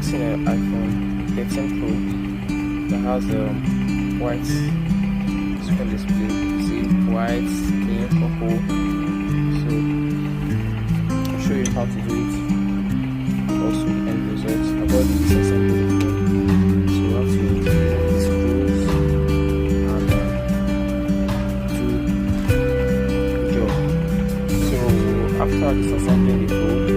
fixing an iPhone 13 Pro that has white screen display. See, white, clean, purple. So I'll show you how to do it. Also the end results. About this assembly the phone. So you have to remove the screws and do the job. So after disassembling the phone,